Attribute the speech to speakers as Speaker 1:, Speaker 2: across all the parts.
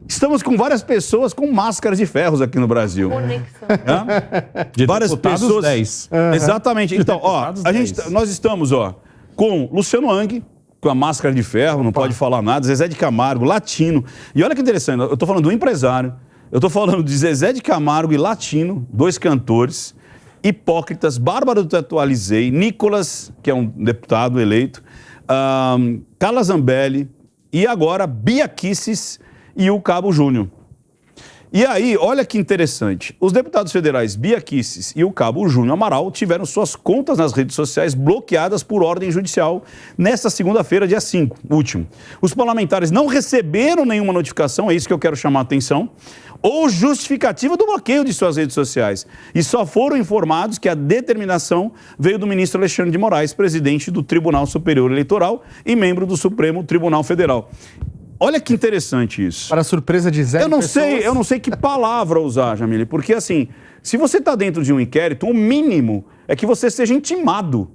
Speaker 1: Estamos com várias pessoas com máscaras de ferros aqui no Brasil.
Speaker 2: Conexão.
Speaker 3: De
Speaker 1: Várias
Speaker 3: deputados,
Speaker 1: pessoas.
Speaker 3: 10.
Speaker 1: Exatamente. Então, ó,
Speaker 3: Deputados,
Speaker 1: nós estamos, ó, com Luciano Hang, com a máscara de ferro, não pode falar nada, Zezé de Camargo, Latino. E olha que interessante, eu tô falando do empresário, eu tô falando de Zezé de Camargo e Latino, 2 cantores, hipócritas, Bárbara do Teto Alizei, Nicolas, que é um deputado eleito, Carla Zambelli e agora Bia Kicis e o Cabo Júnior. E aí, olha que interessante, os deputados federais Bia Kicis e o Cabo Júnior Amaral tiveram suas contas nas redes sociais bloqueadas por ordem judicial nesta segunda-feira, dia 5, último. Os parlamentares não receberam nenhuma notificação, é isso que eu quero chamar a atenção, ou justificativa do bloqueio de suas redes sociais. E só foram informados que a determinação veio do ministro Alexandre de Moraes, presidente do Tribunal Superior Eleitoral e membro do Supremo Tribunal Federal. Olha que interessante isso.
Speaker 4: Para a surpresa de Zé.
Speaker 1: Eu não sei que palavra usar, Jamile, porque assim, se você está dentro de um inquérito, o mínimo é que você seja intimado,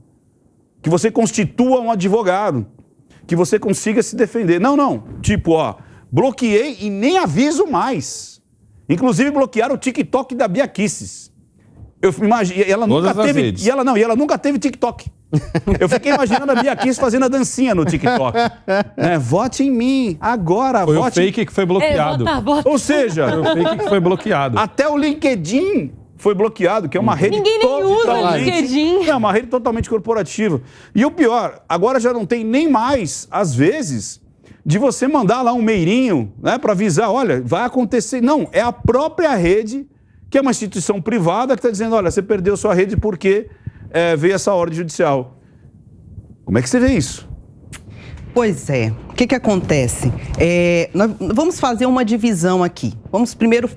Speaker 1: que você constitua um advogado, que você consiga se defender. Não, tipo, ó, bloqueei e nem aviso mais. Inclusive bloquearam o TikTok da Bia Kicis. Eu imagino, ela nunca teve, e ela nunca teve TikTok. Eu fiquei imaginando a Bia Kicis fazendo a dancinha no TikTok. Vote em mim, agora,
Speaker 3: foi
Speaker 1: vote.
Speaker 3: O fake que foi bloqueado.
Speaker 2: Vota.
Speaker 1: Ou seja,
Speaker 3: foi o fake que foi bloqueado.
Speaker 1: Até o LinkedIn foi bloqueado, que é uma rede
Speaker 2: Ninguém nem usa o LinkedIn.
Speaker 1: É uma rede totalmente corporativa. E o pior, agora já não tem nem mais, às vezes, de você mandar lá um meirinho, né, para avisar, olha, vai acontecer. Não, é a própria rede, que é uma instituição privada, que está dizendo, olha, você perdeu sua rede porque veio essa ordem judicial. Como é que você vê isso?
Speaker 5: Pois é. O que acontece? Nós vamos fazer uma divisão aqui. Vamos primeiro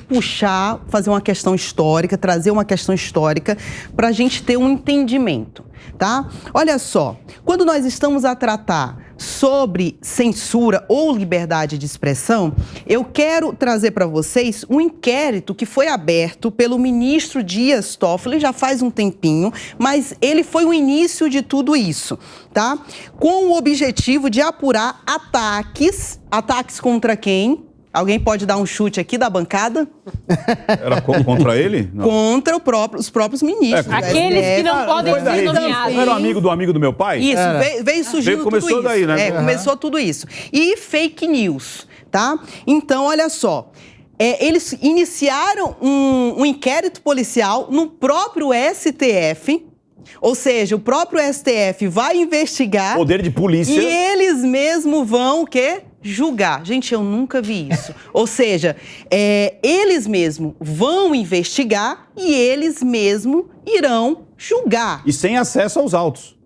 Speaker 5: fazer uma questão histórica, trazer uma questão histórica para a gente ter um entendimento, tá? Olha só, quando nós estamos a tratar sobre censura ou liberdade de expressão, eu quero trazer para vocês um inquérito que foi aberto pelo ministro Dias Toffoli já faz um tempinho, mas ele foi o início de tudo isso, tá? Com o objetivo de apurar ataques contra quem? Alguém pode dar um chute aqui da bancada?
Speaker 1: Era contra ele? Não.
Speaker 5: Contra os próprios ministros.
Speaker 2: Aqueles que não podem ser nomeados.
Speaker 1: Não era amigo do meu pai?
Speaker 5: Isso, veio surgindo tudo isso.
Speaker 1: Começou daí, né?
Speaker 5: Começou tudo isso. E fake news, tá? Então, olha só. Eles iniciaram um inquérito policial no próprio STF. Ou seja, o próprio STF vai investigar.
Speaker 1: Poder de polícia.
Speaker 5: E eles mesmos vão o quê? Julgar. Gente, eu nunca vi isso. Ou seja, eles mesmos vão investigar e eles mesmos irão julgar.
Speaker 1: E sem acesso aos autos.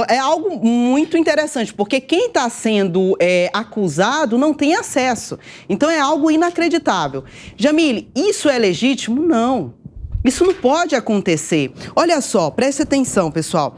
Speaker 5: É algo muito interessante, porque quem está sendo acusado não tem acesso. Então é algo inacreditável. Jamile, isso é legítimo? Não. Isso não pode acontecer. Olha só, preste atenção, pessoal.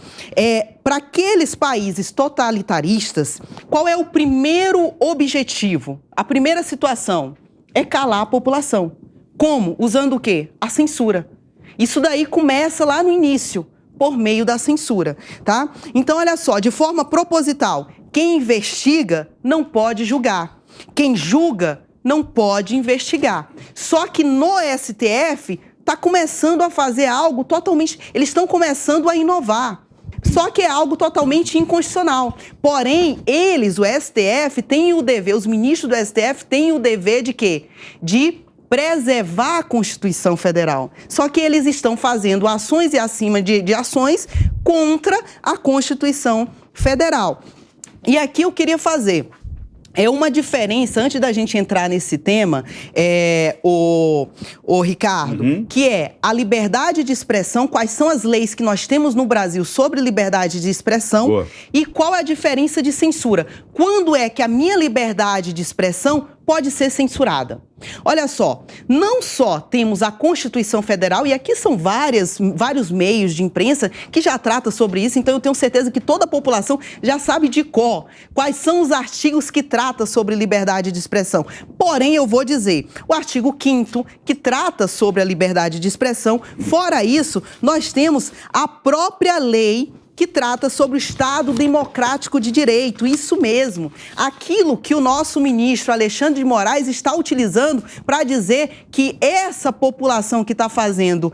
Speaker 5: Para aqueles países totalitaristas, qual é o primeiro objetivo? A primeira situação é calar a população. Como? Usando o quê? A censura. Isso daí começa lá no início, por meio da censura, tá? Então, olha só, de forma proposital, quem investiga não pode julgar. Quem julga não pode investigar. Só que no STF está começando a fazer algo totalmente... Eles estão começando a inovar. Só que é algo totalmente inconstitucional. Porém, o STF, tem o dever, os ministros do STF têm o dever de quê? De preservar a Constituição Federal. Só que eles estão fazendo ações e acima de ações contra a Constituição Federal. E aqui eu queria fazer... uma diferença, antes da gente entrar nesse tema, Ricardo, que é a liberdade de expressão, quais são as leis que nós temos no Brasil sobre liberdade de expressão. Boa. E qual é a diferença de censura. Quando é que a minha liberdade de expressão pode ser censurada? Olha só, não só temos a Constituição Federal, e aqui são vários meios de imprensa que já tratam sobre isso, então eu tenho certeza que toda a população já sabe de cor quais são os artigos que tratam sobre liberdade de expressão. Porém, eu vou dizer, o artigo 5º, que trata sobre a liberdade de expressão. Fora isso, nós temos a própria lei que trata sobre o Estado democrático de direito. Isso mesmo. Aquilo que o nosso ministro Alexandre de Moraes está utilizando para dizer que essa população que está fazendo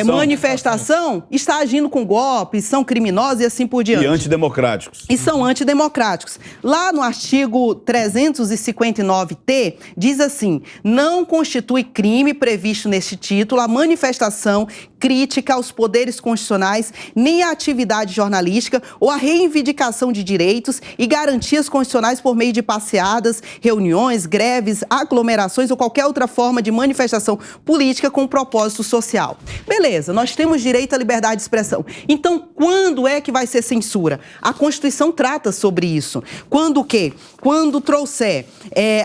Speaker 5: manifestação está agindo com golpes, são criminosos e assim por diante.
Speaker 1: E antidemocráticos.
Speaker 5: E são antidemocráticos. Lá no artigo 359-T, diz assim: não constitui crime previsto neste título a manifestação crítica aos poderes constitucionais, nem a atividade jornalística ou a reivindicação de direitos e garantias constitucionais por meio de passeadas, reuniões, greves, aglomerações ou qualquer outra forma de manifestação política com propósito social. Beleza, nós temos direito à liberdade de expressão. Então, quando é que vai ser censura? A Constituição trata sobre isso. Quando o quê? Quando trouxer,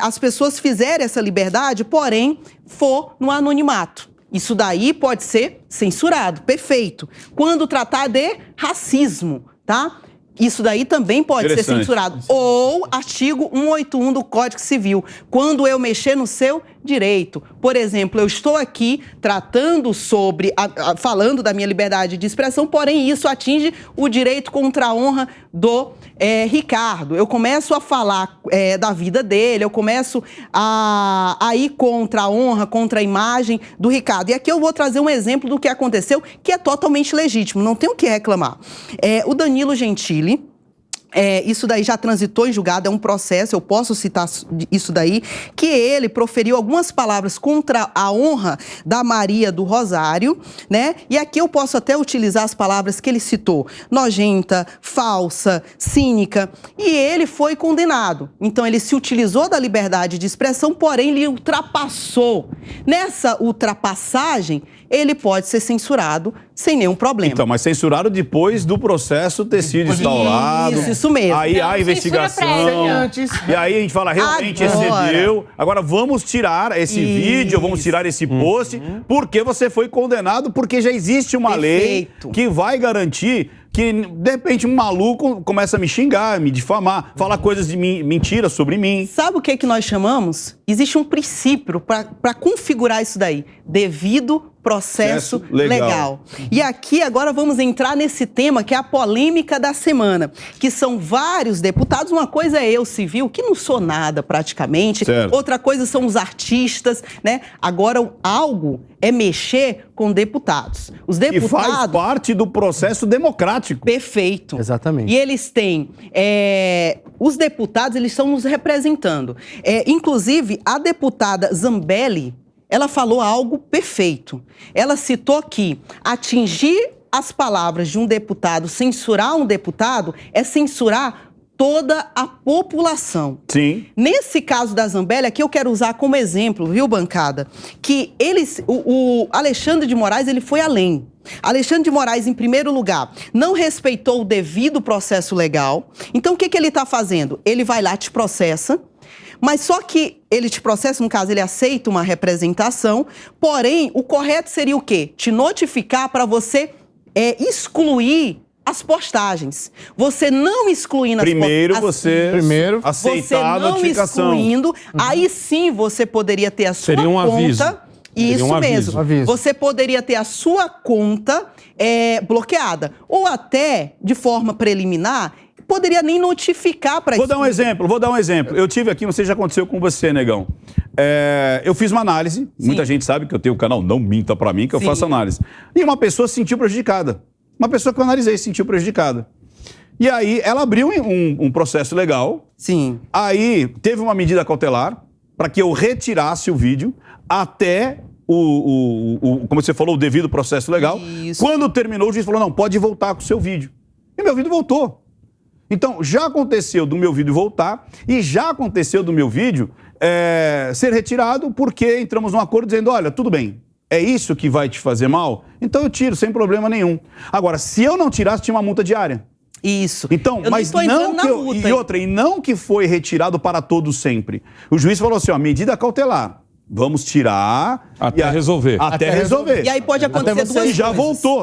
Speaker 5: as pessoas fizerem essa liberdade, porém, for no anonimato. Isso daí pode ser censurado, perfeito. Quando tratar de racismo, tá? Isso daí também pode ser censurado. Ou artigo 181 do Código Civil, quando eu mexer no seu direito. Por exemplo, eu estou aqui tratando sobre, falando da minha liberdade de expressão, porém isso atinge o direito contra a honra do Ricardo. Eu começo a falar da vida dele, eu começo a ir contra a honra, contra a imagem do Ricardo. E aqui eu vou trazer um exemplo do que aconteceu, que é totalmente legítimo, não tem o que reclamar. O Danilo Gentili, isso daí já transitou em julgado, é um processo, eu posso citar isso daí, que ele proferiu algumas palavras contra a honra da Maria do Rosário, né? E aqui eu posso até utilizar as palavras que ele citou: nojenta, falsa, cínica, e ele foi condenado. Então ele se utilizou da liberdade de expressão, porém ele ultrapassou. Nessa ultrapassagem, ele pode ser censurado sem nenhum problema.
Speaker 1: Então, mas censurado depois do processo ter sido instaurado.
Speaker 5: Isso mesmo.
Speaker 1: Aí há a investigação. E aí a gente fala, realmente excedeu. Agora vamos tirar esse vídeo, vamos tirar esse post, porque você foi condenado, porque já existe uma lei que vai garantir que, de repente, um maluco começa a me xingar, me difamar, falar coisas de mim, mentiras sobre mim.
Speaker 5: Sabe o que é que nós chamamos? Existe um princípio para configurar isso daí. Devido processo legal. E aqui agora vamos entrar nesse tema que é a polêmica da semana, que são vários deputados. Uma coisa é eu, civil, que não sou nada praticamente. Certo. Outra coisa são os artistas, né? Agora, algo é mexer com deputados. Os deputados...
Speaker 1: E faz parte do processo democrático.
Speaker 5: Perfeito.
Speaker 4: Exatamente.
Speaker 5: E eles têm... os deputados, eles estão nos representando. Inclusive, a deputada Zambelli, ela falou algo perfeito. Ela citou que atingir as palavras de um deputado, censurar um deputado, é censurar toda a população.
Speaker 1: Sim.
Speaker 5: Nesse caso da Zambelli, aqui eu quero usar como exemplo, viu, bancada, que o Alexandre de Moraes, ele foi além. Alexandre de Moraes, em primeiro lugar, não respeitou o devido processo legal. Então, o que ele está fazendo? Ele vai lá, te processa, mas só que ele te processa, no caso, ele aceita uma representação, porém, o correto seria o quê? Te notificar para você excluir as postagens. Você não excluindo as
Speaker 1: postagens. Primeiro, aceitar a notificação.
Speaker 5: Não excluindo, aí sim você poderia ter a sua
Speaker 3: Seria um
Speaker 5: conta...
Speaker 3: aviso.
Speaker 5: Isso mesmo. Você poderia ter a sua conta bloqueada. Ou até, de forma preliminar, poderia nem notificar para isso.
Speaker 1: Vou dar um exemplo. Eu tive aqui, não sei se já aconteceu com você, Negão. Eu fiz uma análise. Sim. Muita gente sabe que eu tenho o canal Não Minta Pra Mim, que eu faço análise. E uma pessoa se sentiu prejudicada. Uma pessoa que eu analisei se sentiu prejudicada. E aí, ela abriu um processo legal.
Speaker 5: Sim.
Speaker 1: Aí, teve uma medida cautelar para que eu retirasse o vídeo até como você falou, o devido processo legal.
Speaker 5: Isso.
Speaker 1: Quando terminou, o juiz falou, não, pode voltar com o seu vídeo. E meu vídeo voltou. Então, já aconteceu do meu vídeo voltar e já aconteceu do meu vídeo ser retirado porque entramos num acordo dizendo, olha, tudo bem, é isso que vai te fazer mal? Então eu tiro, sem problema nenhum. Agora, se eu não tirasse, tinha uma multa diária.
Speaker 5: Isso.
Speaker 1: Então, mas não que e não que foi retirado para todos sempre. O juiz falou assim, ó, medida cautelar. Vamos tirar...
Speaker 3: Até resolver.
Speaker 1: Até resolver.
Speaker 5: E aí pode acontecer duas vezes.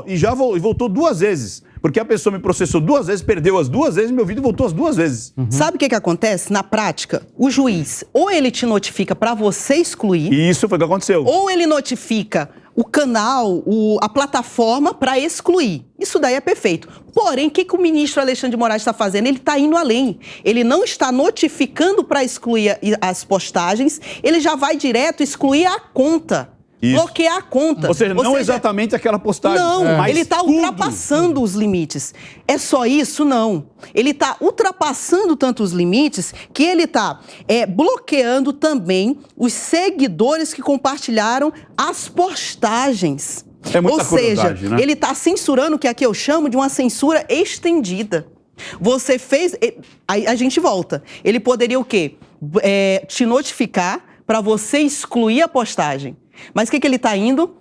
Speaker 1: E já voltou 2 vezes. Porque a pessoa me processou 2 vezes, perdeu as 2 vezes, meu vídeo voltou as 2 vezes.
Speaker 5: Uhum. Sabe o que acontece? Na prática, o juiz, ou ele te notifica para você excluir...
Speaker 1: E isso foi o que aconteceu.
Speaker 5: Ou ele notifica o canal, a plataforma para excluir. Isso daí é perfeito. Porém, o que o ministro Alexandre de Moraes está fazendo? Ele está indo além. Ele não está notificando para excluir as postagens, ele já vai direto excluir a conta. Isso. Bloquear a conta.
Speaker 1: Ou seja, não exatamente aquela postagem.
Speaker 5: Não, mas ele está ultrapassando os limites. É só isso? Não. Ele está ultrapassando tanto os limites que ele está bloqueando também os seguidores que compartilharam as postagens.
Speaker 1: É muita
Speaker 5: Ou seja,
Speaker 1: né?
Speaker 5: ele está censurando o que aqui eu chamo de uma censura estendida. Você fez... Aí a gente volta. Ele poderia o quê? Te notificar para você excluir a postagem. Mas o que ele está indo?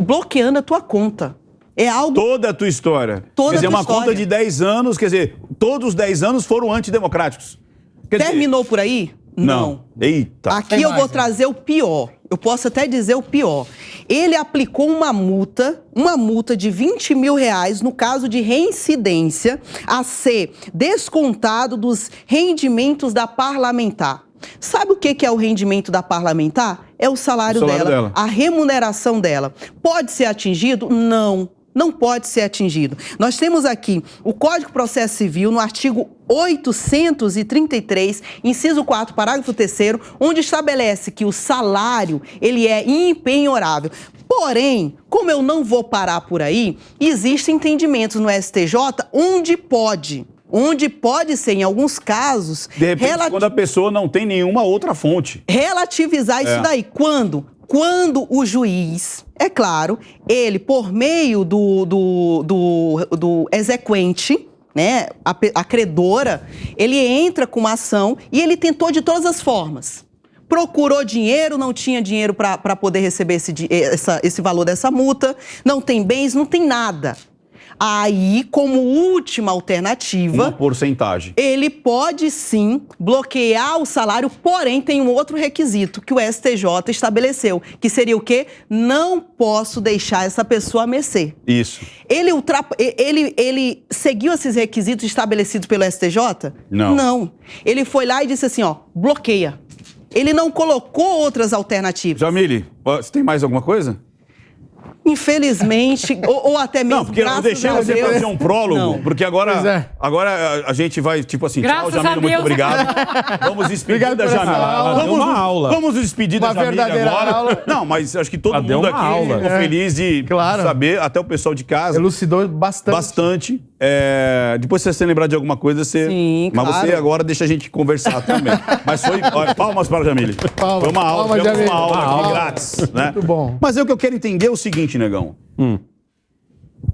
Speaker 5: Bloqueando a tua conta. É algo...
Speaker 1: Toda a tua história. Quer dizer, uma conta de 10 anos, quer dizer, todos os 10 anos foram antidemocráticos.
Speaker 5: Terminou por aí? Não.
Speaker 1: Eita.
Speaker 5: Aqui eu vou trazer o pior. Eu posso até dizer o pior. Ele aplicou uma multa de R$20 mil, no caso de reincidência, a ser descontado dos rendimentos da parlamentar. Sabe o que é o rendimento da parlamentar? É o salário dela, a remuneração dela. Pode ser atingido? Não. Não pode ser atingido. Nós temos aqui o Código de Processo Civil, no artigo 833, inciso 4, parágrafo 3º, onde estabelece que o salário, ele é impenhorável. Porém, como eu não vou parar por aí, existem entendimentos no STJ onde pode ser, em alguns casos...
Speaker 1: De repente, quando a pessoa não tem nenhuma outra fonte.
Speaker 5: Relativizar isso daí. Quando o juiz, é claro, ele, por meio do exequente, né, a credora, ele entra com uma ação e ele tentou de todas as formas. Procurou dinheiro, não tinha dinheiro para poder receber esse valor dessa multa, não tem bens, não tem nada. Aí, como última alternativa...
Speaker 1: Uma porcentagem.
Speaker 5: Ele pode, sim, bloquear o salário, porém tem um outro requisito que o STJ estabeleceu, que seria o quê? Não posso deixar essa pessoa a mercê.
Speaker 1: Isso.
Speaker 5: Ele seguiu esses requisitos estabelecidos pelo STJ?
Speaker 1: Não.
Speaker 5: Não. Ele foi lá e disse assim, bloqueia. Ele não colocou outras alternativas.
Speaker 1: Jamile, você tem mais alguma coisa?
Speaker 5: Infelizmente, ou até mesmo,
Speaker 1: não, porque eu deixei você fazer um prólogo, não. Porque agora a gente vai, tipo assim,
Speaker 2: graças
Speaker 1: tchau, Jamile, muito obrigado. Vamos despedir da Jamile. Vamos despedir da Jamile agora. Aula. Não, mas acho que todo mundo aqui ficou feliz de saber, até o pessoal de casa.
Speaker 4: Elucidou bastante.
Speaker 1: Bastante. Depois, se você lembrar de alguma coisa, você...
Speaker 5: Sim,
Speaker 1: mas você agora deixa a gente conversar também. Mas foi... palmas para a Jamile. Foi uma aula, aqui grátis. Né?
Speaker 4: Muito bom.
Speaker 1: Mas o que eu quero entender é o seguinte, negão.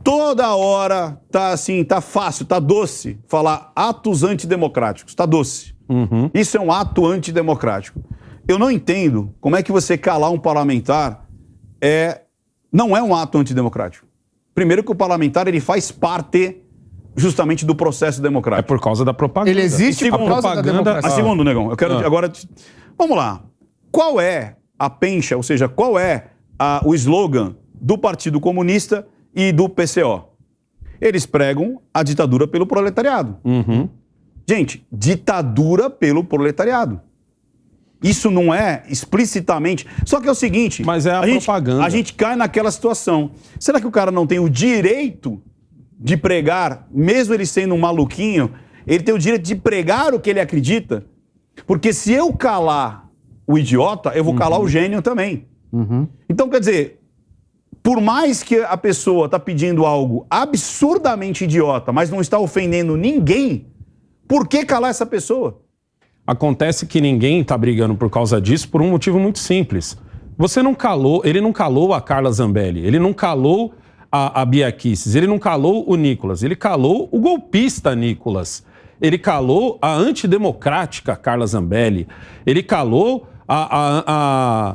Speaker 1: Toda hora tá assim, tá fácil, tá doce falar atos antidemocráticos. Tá doce. Isso é um ato antidemocrático. Eu não entendo como é que você calar um parlamentar não é um ato antidemocrático. Primeiro que o parlamentar ele faz parte justamente do processo democrático.
Speaker 3: É por causa da propaganda.
Speaker 4: Ele existe
Speaker 3: por causa da democracia.
Speaker 1: Segundo, negão, eu quero agora... Vamos lá. Qual é a pencha, ou seja, qual é o slogan do Partido Comunista e do PCO? Eles pregam a ditadura pelo proletariado. Gente, ditadura pelo proletariado. Isso não é explicitamente... Só que é o seguinte...
Speaker 3: Mas é a propaganda.
Speaker 1: A gente cai naquela situação. Será que o cara não tem o direito de pregar, mesmo ele sendo um maluquinho, ele tem o direito de pregar o que ele acredita? Porque se eu calar o idiota, eu vou calar o gênio também. Então, quer dizer... Por mais que a pessoa está pedindo algo absurdamente idiota, mas não está ofendendo ninguém, por que calar essa pessoa?
Speaker 3: Acontece que ninguém está brigando por causa disso por um motivo muito simples. Ele não calou a Carla Zambelli, ele não calou a Bia Kicis, ele não calou o Nicolas, ele calou o golpista Nicolas, ele calou a antidemocrática Carla Zambelli, ele calou a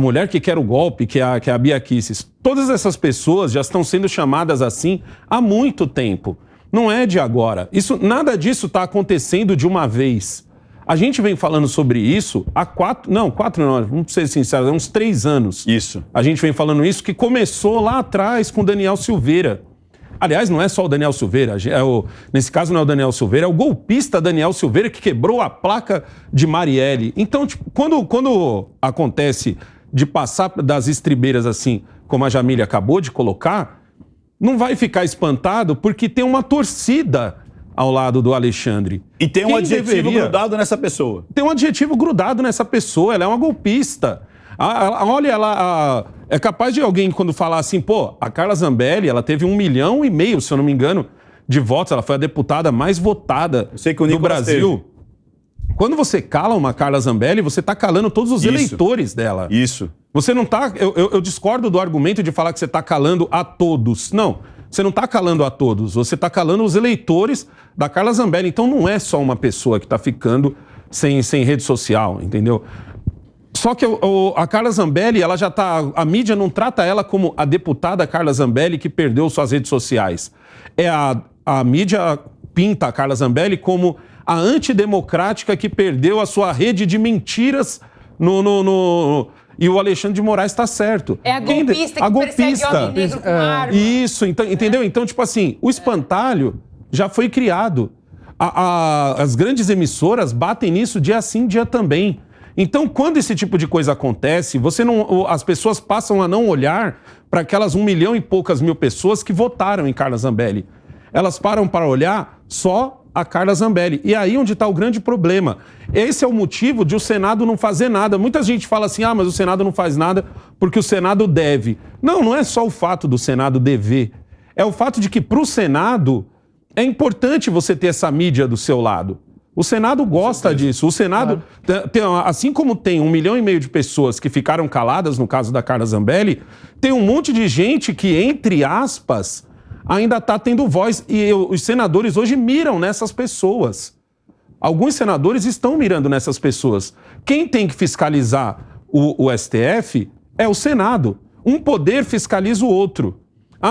Speaker 3: mulher que quer o golpe, que é a Bia Kicis. Todas essas pessoas já estão sendo chamadas assim há muito tempo. Não é de agora. Nada disso está acontecendo de uma vez. A gente vem falando sobre isso há vamos ser sinceros, há uns 3 anos.
Speaker 1: Isso.
Speaker 3: A gente vem falando isso, que começou lá atrás com o Daniel Silveira. Aliás, não é só o Daniel Silveira, nesse caso não é o Daniel Silveira, é o golpista Daniel Silveira que quebrou a placa de Marielle. Então, quando acontece de passar das estribeiras assim, como a Jamília acabou de colocar, não vai ficar espantado porque tem uma torcida ao lado do Alexandre.
Speaker 1: E tem um adjetivo grudado nessa pessoa.
Speaker 3: Tem um adjetivo grudado nessa pessoa, ela é uma golpista. Olha, ela é capaz de alguém, quando falar assim, pô, a Carla Zambelli, ela teve 1,5 milhão, se eu não me engano, de votos, ela foi a deputada mais votada do Brasil. Quando você cala uma Carla Zambelli, você está calando todos os eleitores dela.
Speaker 1: Isso.
Speaker 3: Você não está... Eu discordo do argumento de falar que você está calando a todos. Não, você não está calando a todos. Você está calando os eleitores da Carla Zambelli. Então não é só uma pessoa que está ficando sem rede social, entendeu? Só que a Carla Zambelli, ela já está... A mídia não trata ela como a deputada Carla Zambelli que perdeu suas redes sociais. A mídia pinta a Carla Zambelli como a antidemocrática que perdeu a sua rede de mentiras E o Alexandre de Moraes está certo.
Speaker 2: É a golpista que persegue homem negro com arma.
Speaker 3: Isso, então, entendeu? Então, tipo assim, o espantalho já foi criado. As grandes emissoras batem nisso dia sim, dia também. Então, quando esse tipo de coisa acontece, as pessoas passam a não olhar para aquelas 1 milhão e poucas mil pessoas que votaram em Carla Zambelli. Elas param para olhar só a Carla Zambelli. E aí onde está o grande problema. Esse é o motivo de o Senado não fazer nada. Muita gente fala assim, mas o Senado não faz nada porque o Senado deve. Não é só o fato do Senado dever. É o fato de que para o Senado é importante você ter essa mídia do seu lado. O Senado gosta disso. O Senado, assim como tem 1,5 milhão de pessoas que ficaram caladas no caso da Carla Zambelli, tem um monte de gente que, entre aspas, ainda está tendo voz. E os senadores hoje miram nessas pessoas. Alguns senadores estão mirando nessas pessoas. Quem tem que fiscalizar o STF é o Senado. Um poder fiscaliza o outro.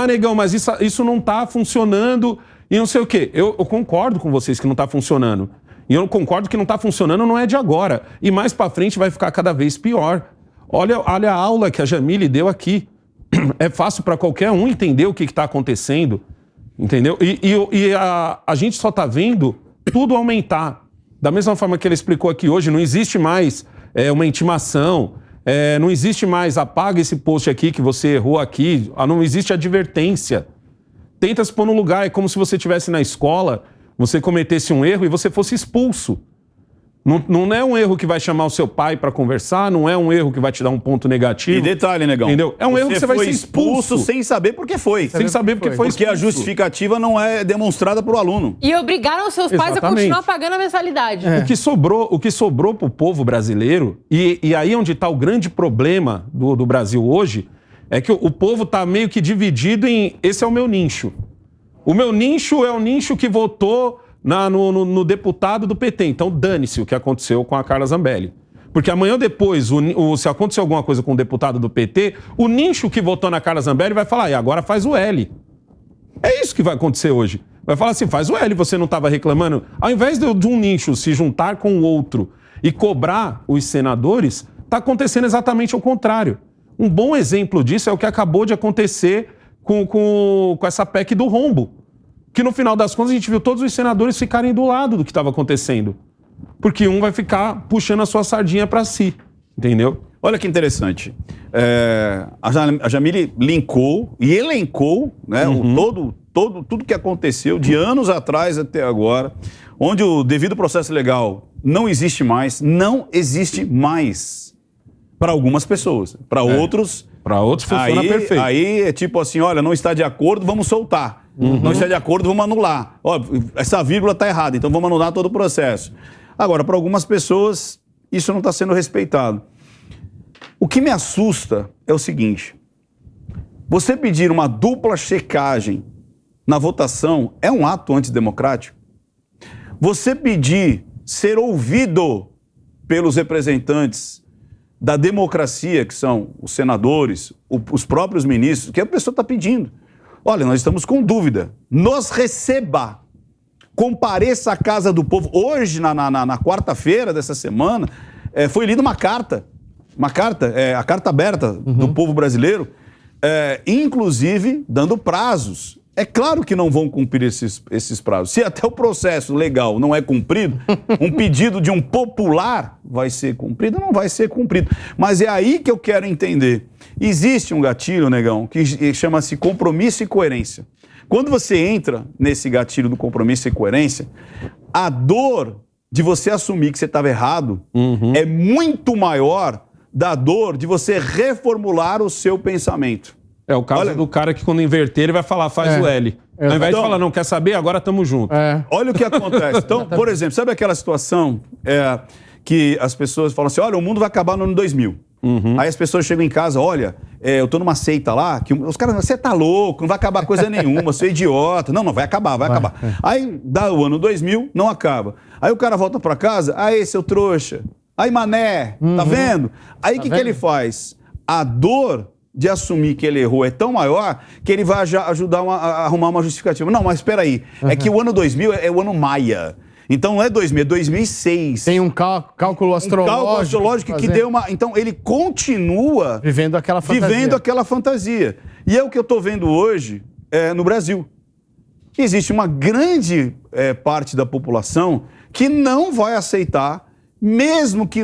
Speaker 3: Negão, mas isso não está funcionando e não sei o quê. Eu concordo com vocês que não está funcionando. E eu concordo que não está funcionando, não é de agora. E mais para frente vai ficar cada vez pior. Olha a aula que a Jamília deu aqui. É fácil para qualquer um entender o que está acontecendo. Entendeu? E a gente só está vendo tudo aumentar. Da mesma forma que ele explicou aqui hoje, não existe mais uma intimação, não existe mais apaga esse post aqui que você errou aqui, não existe advertência. Tenta se pôr no lugar, é como se você estivesse na escola, você cometesse um erro e você fosse expulso. Não é um erro que vai chamar o seu pai para conversar, não é um erro que vai te dar um ponto negativo.
Speaker 1: E detalhe, negão.
Speaker 3: Entendeu? É um erro que você vai ser expulso
Speaker 1: sem saber por que foi.
Speaker 3: Sem saber por que foi.
Speaker 1: Porque a justificativa não é demonstrada para o aluno.
Speaker 2: E obrigaram os seus pais a continuar pagando a mensalidade.
Speaker 3: O que sobrou para o povo brasileiro, e aí onde está o grande problema do Brasil hoje, é que o povo está meio que dividido em... Esse é o meu nicho. O meu nicho é o nicho que votou no deputado do PT. Então, dane-se o que aconteceu com a Carla Zambelli. Porque amanhã ou depois, se acontecer alguma coisa com o deputado do PT, o nicho que votou na Carla Zambelli vai falar, e agora faz o L. É isso que vai acontecer hoje. Vai falar assim, faz o L, você não estava reclamando. Ao invés de um nicho se juntar com o outro e cobrar os senadores, está acontecendo exatamente o contrário. Um bom exemplo disso é o que acabou de acontecer com essa PEC do rombo. Que no final das contas a gente viu todos os senadores ficarem do lado do que estava acontecendo. Porque um vai ficar puxando a sua sardinha para si, entendeu?
Speaker 1: Olha que interessante. A Jamília linkou e elencou, né, tudo que aconteceu de anos atrás até agora, onde o devido processo legal não existe mais para algumas pessoas. Para outros...
Speaker 3: Para outros funciona perfeito.
Speaker 1: Aí é tipo assim, olha, não está de acordo, vamos soltar. Não está de acordo, vamos anular. Ó, essa vírgula está errada, então vamos anular todo o processo. Agora, para algumas pessoas, isso não está sendo respeitado. O que me assusta é o seguinte: você pedir uma dupla checagem na votação é um ato antidemocrático? Você pedir ser ouvido pelos representantes da democracia, que são os senadores, os próprios ministros, que a pessoa está pedindo. Olha, nós estamos com dúvida. Nos receba. Compareça à Casa do Povo. Hoje, na quarta-feira dessa semana, foi lida uma carta. A carta aberta do povo brasileiro, inclusive dando prazos. É claro que não vão cumprir esses prazos. Se até o processo legal não é cumprido, um pedido de um popular vai ser cumprido? Não vai ser cumprido. Mas é aí que eu quero entender. Existe um gatilho, negão, que chama-se compromisso e coerência. Quando você entra nesse gatilho do compromisso e coerência, a dor de você assumir que você estava errado é muito maior da dor de você reformular o seu pensamento.
Speaker 3: É o caso do cara que quando inverter ele vai falar, faz o L. Ao invés de falar, não, quer saber? Agora tamo junto.
Speaker 1: Olha o que acontece. Então, por exemplo, sabe aquela situação que as pessoas falam assim, olha, o mundo vai acabar no ano 2000. Aí as pessoas chegam em casa, olha, eu tô numa seita lá, que os caras, você tá louco, não vai acabar coisa nenhuma, você é idiota. Não, vai acabar. Aí dá o ano 2000, não acaba. Aí o cara volta pra casa, aí seu trouxa, aí mané, tá vendo? Aí o que ele faz? A dor de assumir que ele errou é tão maior que ele vai ajudar a arrumar uma justificativa. Não, mas espera aí, é que o ano 2000 é o ano maia. Então não é 2000, é 2006.
Speaker 4: Tem um cálculo astrológico. Um cálculo astrológico
Speaker 1: que deu uma... Então ele continua...
Speaker 4: Vivendo aquela
Speaker 1: fantasia. E é o que eu estou vendo hoje no Brasil. Existe uma grande parte da população que não vai aceitar, mesmo que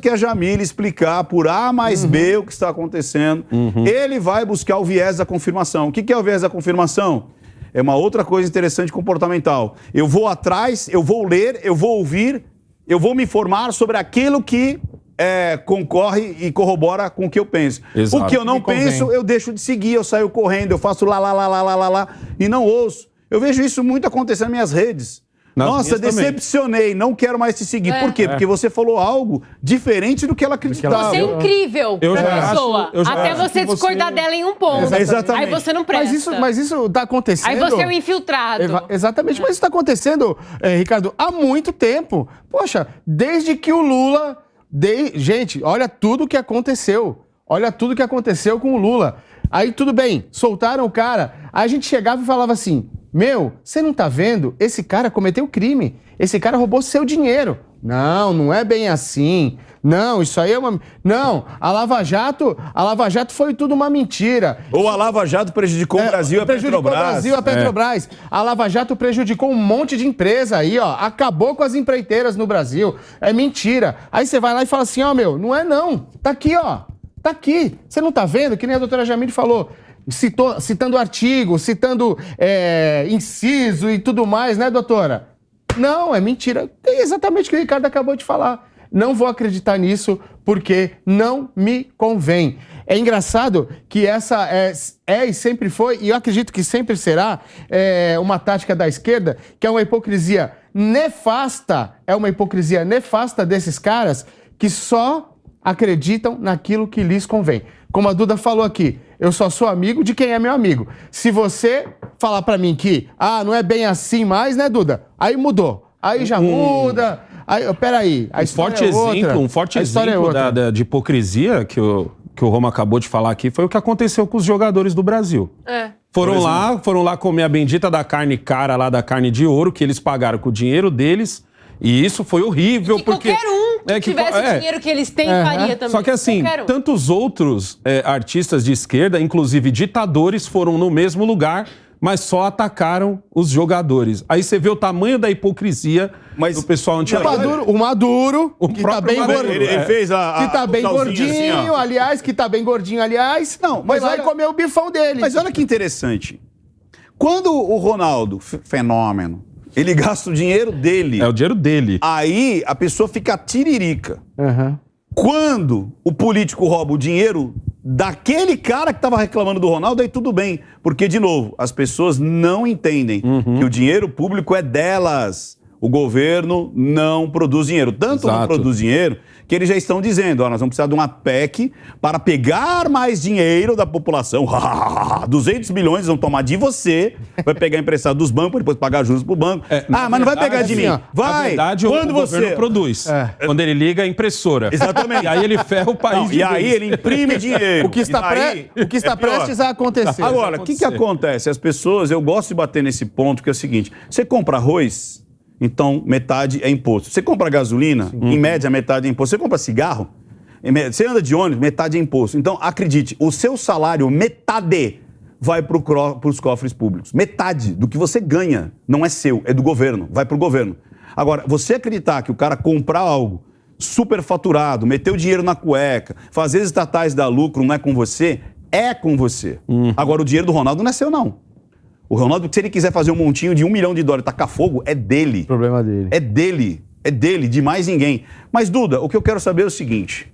Speaker 1: a Jamile explicar por A mais B o que está acontecendo, ele vai buscar o viés da confirmação. O que é o viés da confirmação? É uma outra coisa interessante comportamental. Eu vou atrás, eu vou ler, eu vou ouvir, eu vou me informar sobre aquilo que concorre e corrobora com o que eu penso.
Speaker 3: Exato.
Speaker 1: O que eu não penso, eu deixo de seguir, eu saio correndo, eu faço lá e não ouço. Eu vejo isso muito acontecer nas minhas redes. Nossa, decepcionei, não quero mais te seguir. Por quê? Porque você falou algo diferente do que ela acreditava.
Speaker 2: Você é incrível pra pessoa. Até você discordar dela em um ponto.
Speaker 1: Exatamente.
Speaker 2: Aí você não presta.
Speaker 4: Mas isso tá acontecendo...
Speaker 2: Aí você é o infiltrado.
Speaker 4: Exatamente, mas isso tá acontecendo, Ricardo, há muito tempo. Poxa, desde que o Lula... Gente, olha tudo que aconteceu. Olha tudo que aconteceu com o Lula. Aí tudo bem, soltaram o cara. Aí a gente chegava e falava assim... Você não tá vendo? Esse cara cometeu crime. Esse cara roubou seu dinheiro. Não é bem assim. Não, isso aí é uma... Não, a Lava Jato foi tudo uma mentira.
Speaker 1: Ou a Lava Jato prejudicou o Brasil, a Petrobras.
Speaker 4: Prejudicou o Brasil, a Petrobras. A Lava Jato prejudicou um monte de empresa aí, ó. Acabou com as empreiteiras no Brasil. É mentira. Aí você vai lá e fala assim, não é não. Tá aqui, ó. Tá aqui. Você não tá vendo? Que nem a doutora Jamile falou. Citando artigo, citando inciso e tudo mais, né, doutora? Não, é mentira. É exatamente o que o Ricardo acabou de falar. Não vou acreditar nisso porque não me convém. É engraçado que essa e sempre foi, e eu acredito que sempre será, uma tática da esquerda, que é uma hipocrisia nefasta, desses caras que só acreditam naquilo que lhes convém. Como a Duda falou aqui, eu só sou amigo de quem é meu amigo. Se você falar pra mim que, não é bem assim mais, né, Duda? Aí mudou. Aí já muda. Aí, peraí, a história é outra.
Speaker 3: Um forte exemplo de hipocrisia que o Roma acabou de falar aqui foi o que aconteceu com os jogadores do Brasil. Foram lá comer a bendita da carne cara lá, da carne de ouro, que eles pagaram com o dinheiro deles. E isso foi horrível, porque...
Speaker 2: Qualquer um que tivesse o dinheiro que eles têm, faria também.
Speaker 3: Só que assim, tantos outros artistas de esquerda, inclusive ditadores, foram no mesmo lugar, mas só atacaram os jogadores. Aí você vê o tamanho da hipocrisia do pessoal
Speaker 4: O Maduro, que tá bem gordinho.
Speaker 1: Ele fez
Speaker 4: que tá bem gordinho, assim, aliás.
Speaker 1: Não,
Speaker 4: mas vai comer o bifão dele.
Speaker 1: Mas olha que interessante. Quando o Ronaldo, fenômeno, ele gasta o dinheiro dele.
Speaker 3: É o dinheiro dele.
Speaker 1: Aí a pessoa fica tiririca. Quando o político rouba o dinheiro daquele cara que estava reclamando do Ronaldo, aí tudo bem. Porque, de novo, as pessoas não entendem que o dinheiro público é delas. O governo não produz dinheiro. Tanto não produz dinheiro que eles já estão dizendo, nós vamos precisar de uma PEC para pegar mais dinheiro da população. 200 milhões vão tomar de você, vai pegar emprestado dos bancos, depois pagar juros pro banco. Mas não vai pegar de mim. Vai.
Speaker 3: Na verdade, quando o governo produz. Quando ele liga a impressora.
Speaker 1: Exatamente.
Speaker 3: E aí ele ferra o país.
Speaker 1: E aí ele imprime dinheiro.
Speaker 4: O que está prestes a acontecer.
Speaker 1: Agora, o que acontece? As pessoas, eu gosto de bater nesse ponto, que é o seguinte, você compra arroz... Então, metade é imposto. Você compra gasolina, em média, metade é imposto. Você compra cigarro, você anda de ônibus, metade é imposto. Então, acredite, o seu salário, metade vai para os cofres públicos. Metade do que você ganha não é seu, é do governo, vai para o governo. Agora, você acreditar que o cara comprar algo superfaturado, meter o dinheiro na cueca, fazer as estatais dar lucro, não é com você? É com você. Agora, o dinheiro do Ronaldo não é seu, não. O Ronaldo, se ele quiser fazer um montinho de $1 milhão e tacar fogo, é dele.
Speaker 4: O problema dele.
Speaker 1: É dele, de mais ninguém. Mas, Duda, o que eu quero saber é o seguinte.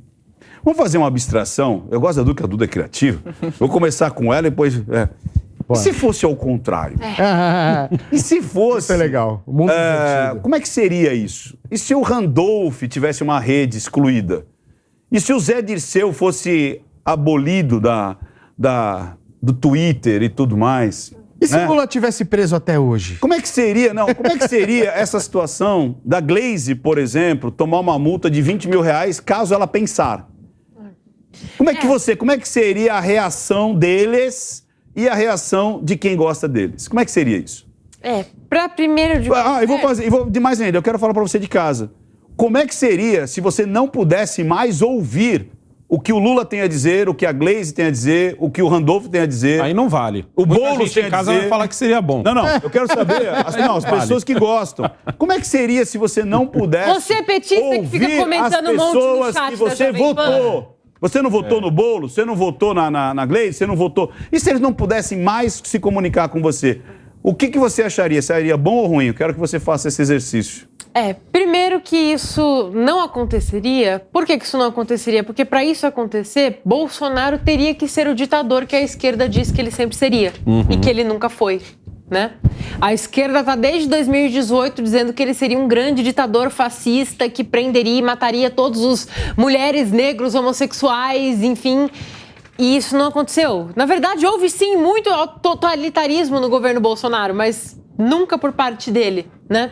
Speaker 1: Vamos fazer uma abstração. Eu gosto da Duda, que a Duda é criativa. Vou começar com ela e depois... E se fosse ao contrário? E se fosse...
Speaker 4: Isso é legal. O mundo
Speaker 1: como é que seria isso? E se o Randolph tivesse uma rede excluída? E se o Zé Dirceu fosse abolido do Twitter e tudo mais?
Speaker 4: E se o Lula tivesse preso até hoje?
Speaker 1: Como é que seria, essa situação da Glaze, por exemplo, tomar uma multa de R$20 mil caso ela pensar? Como é que seria a reação deles e a reação de quem gosta deles? Como é que seria isso?
Speaker 2: Para primeiro de...
Speaker 1: de mais ainda, eu quero falar para você de casa. Como é que seria se você não pudesse mais ouvir o que o Lula tem a dizer, o que a Glaze tem a dizer, o que o Randolph tem a dizer?
Speaker 3: Aí não vale.
Speaker 1: O Boulos tem a
Speaker 3: casa
Speaker 1: dizer...
Speaker 3: vai falar que seria bom.
Speaker 1: Não, eu quero saber, as pessoas que gostam. Como é que seria se você não pudesse
Speaker 2: Você é petista que fica comentando um monte no chat
Speaker 1: que você
Speaker 2: da Jovem Pan?
Speaker 1: votou? Você não votou no Boulos? Você não votou na Glaze? Você não votou... E se eles não pudessem mais se comunicar com você? O que você acharia? Seria bom ou ruim? Eu quero que você faça esse exercício.
Speaker 2: Primeiro que isso não aconteceria. Por que isso não aconteceria? Porque para isso acontecer, Bolsonaro teria que ser o ditador que a esquerda diz que ele sempre seria. E que ele nunca foi, né? A esquerda está desde 2018 dizendo que ele seria um grande ditador fascista que prenderia e mataria todos os mulheres, negros, homossexuais, enfim... E isso não aconteceu. Na verdade, houve sim muito totalitarismo no governo Bolsonaro, mas nunca por parte dele, né?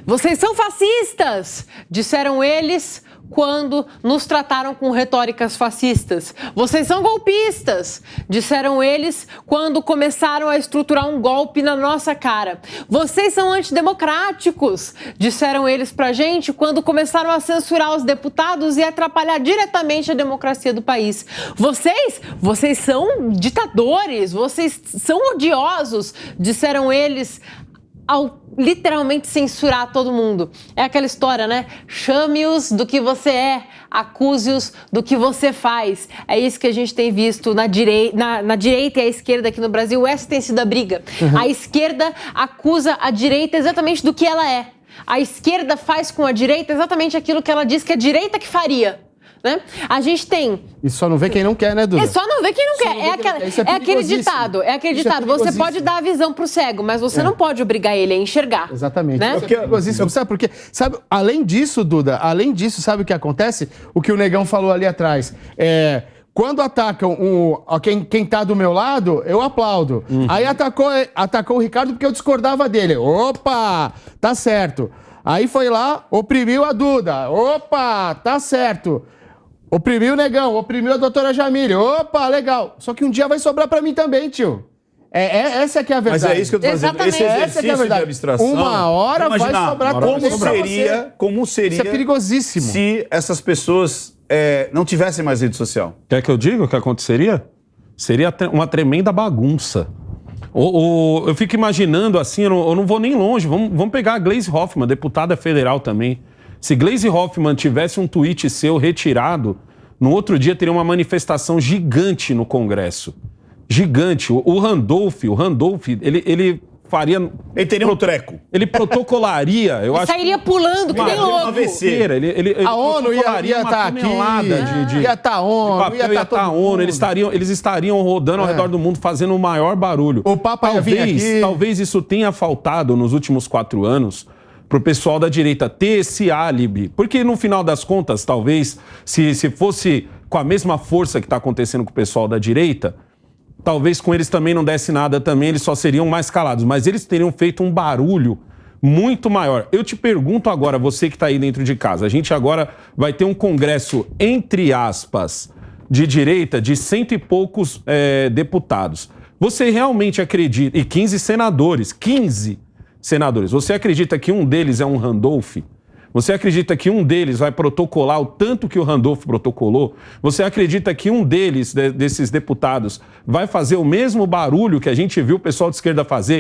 Speaker 2: Vocês são fascistas, disseram eles quando nos trataram com retóricas fascistas. Vocês são golpistas, disseram eles quando começaram a estruturar um golpe na nossa cara. Vocês são antidemocráticos, disseram eles pra gente quando começaram a censurar os deputados e atrapalhar diretamente a democracia do país. Vocês são ditadores, vocês são odiosos, disseram eles ao literalmente censurar todo mundo. É aquela história, né? Chame-os do que você é, acuse-os do que você faz. É isso que a gente tem visto na direita e a esquerda aqui no Brasil. Essa tem sido a briga. A esquerda acusa a direita exatamente do que ela é. A esquerda faz com a direita exatamente aquilo que ela diz que a direita que faria. Né? A gente tem...
Speaker 4: E só não vê quem não quer, né, Duda?
Speaker 2: É só não ver quem não quer. É aquele ditado. Você pode dar a visão pro cego, mas você não pode obrigar ele a enxergar.
Speaker 4: Exatamente.
Speaker 2: Né?
Speaker 4: Isso é perigosíssimo. Sabe por quê? Sabe, além disso, Duda, sabe o que acontece? O que o Negão falou ali atrás. Quando atacam quem tá do meu lado, eu aplaudo. Aí atacou o Ricardo porque eu discordava dele. Opa, tá certo. Aí foi lá, oprimiu a Duda. Opa, tá certo. Oprimiu o Negão, oprimiu a doutora Jamile. Opa, legal. Só que um dia vai sobrar pra mim também, tio. Essa que é a verdade.
Speaker 1: Mas é isso que eu tô fazendo. Esse exercício de abstração...
Speaker 4: Uma hora vai sobrar
Speaker 1: como seria
Speaker 4: isso é perigosíssimo.
Speaker 1: Se essas pessoas não tivessem mais rede social.
Speaker 3: Quer que eu diga o que aconteceria? Seria uma tremenda bagunça. Eu fico imaginando assim, eu não vou nem longe. Vamos pegar a Glaze Hoffmann, deputada federal também. Se Glaze Hoffmann tivesse um tweet seu retirado, no outro dia teria uma manifestação gigante no Congresso. Gigante. O Randolph, ele faria...
Speaker 1: Ele teria um treco.
Speaker 3: Ele protocolaria, eu acho...
Speaker 2: Sairia pulando, que nem louco.
Speaker 4: A ONU ia estar aqui, ia estar a ONU, ia estar a ONU.
Speaker 3: Eles estariam rodando ao redor do mundo, fazendo o maior barulho.
Speaker 4: O Papa ia vir aqui.
Speaker 3: Talvez isso tenha faltado nos últimos 4 anos pro pessoal da direita ter esse álibi. Porque no final das contas, talvez, se fosse com a mesma força que está acontecendo com o pessoal da direita... Talvez com eles também não desse nada também, eles só seriam mais calados. Mas eles teriam feito um barulho muito maior. Eu te pergunto agora, você que está aí dentro de casa, a gente agora vai ter um congresso, entre aspas, de direita, de 100 e poucos deputados. Você realmente acredita... E 15 senadores, você acredita que um deles é um Randolph? Você acredita que um deles vai protocolar o tanto que o Randolph protocolou? Você acredita que um deles, desses deputados, vai fazer o mesmo barulho que a gente viu o pessoal de esquerda fazer